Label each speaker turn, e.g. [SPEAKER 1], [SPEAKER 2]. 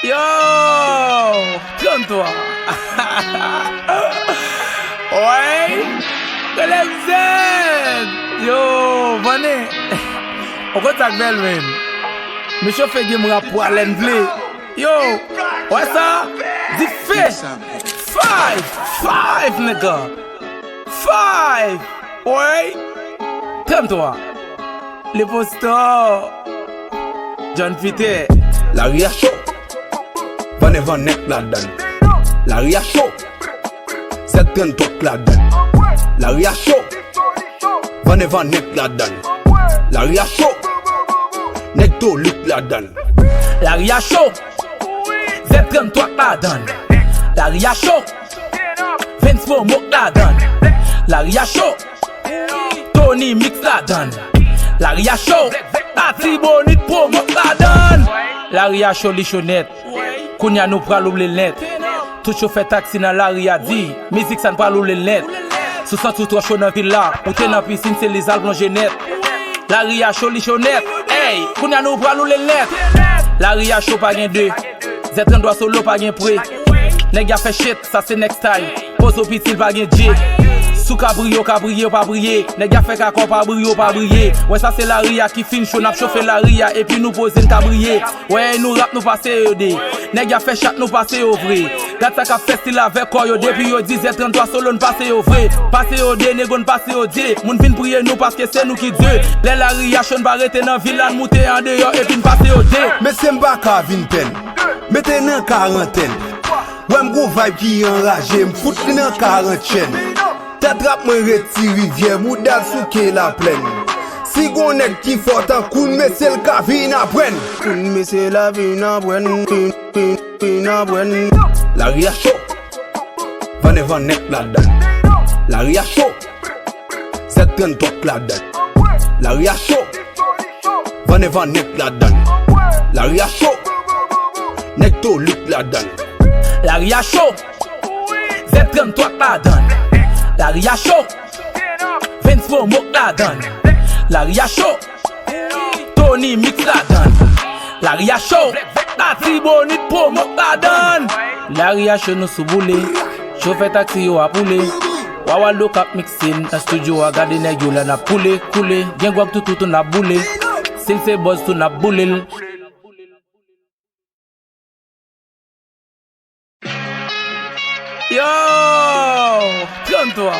[SPEAKER 1] Yo, calme-toi. Ouais, LMZ. Yo, venez. On contact Belvin. Monsieur fait game rap pour Allen Play. Yo, ouais ça? Dis fait. Five, nigga. Five. Ouais. Calme-toi. Les posters. John Peter.
[SPEAKER 2] La ria chaud, van even nek la dan. La ria chaud, zet ten tok la dan. La ria chaud, van even nek la dan. La ria chaud, nek to lik la dan.
[SPEAKER 1] La ria chaud, Z33 la dan. La ria chaud, Vince Momo la dan. La ria chaud, Tony Mix la dan. La ria chaud, Ati Bonit Promo la dan. La ria chaud li chonet, Kounya nou pral ouble net. Tout chauffeur taxi nan la ria di, musique san pral ouble net. 63 chaud nan villa, ou te nan piscine se les albes net. La ria chaud li chonet, hey, Kounya nou pral ouble net. La ria chaud pa gen 2, Z32 solo pa gen pre. Nèg a fait shit, ça c'est next time. Pose au pitil pa gen J. Sou ka briller pa briller. Nèg a fait kakor pa briller. Ouais ça c'est la ria qui fin chaud n'a chauffer la ria et puis nous poser ka briller. Ouais nous rap nous passer ED. Nèg a fait chat nous passer au vrai. Gat ça ka fait style avec quoi yo depuis yo 10 Z33 solo nous passer au vrai. Passer au D nèg on passer au D. Moun vinn prier nous parce que c'est nous qui Dieu. Les la ria chaud pas rester dans ville monter en dehors et puis passer au D.
[SPEAKER 2] Mais c'est m'baka vingtaine, mettez nan quarantaine. Ouais m'gros vibe qui enragé, m'fout li nan quarantaine. Tête rap me retire rivière, moudal souke la plaine. Si gon nèg qui fort en koun, mais c'est le ka vin apren. Koun mais c'est la vin apren, vin apren. La ria chaud, van even nek la dan. La ria chaud, Z33 la dan. La ria chaud, van even nek la dan. La ria chaud, nek to lik la dan.
[SPEAKER 1] La ria chaud, Z33 la dan. La ria chaud, Vince Momo la dan. La ria chaud, Tony Mix la dan. La ria chaud, Ati Bonit Promo la dan. La ria chaud nous sous boule. Chauffeur taxi yo a poule. Wawa look up mixing. Na studio a gade nèg yo la na poule. Gen gwak tout na boule. Sil se buzz tout na boule. Yo, calme-toi.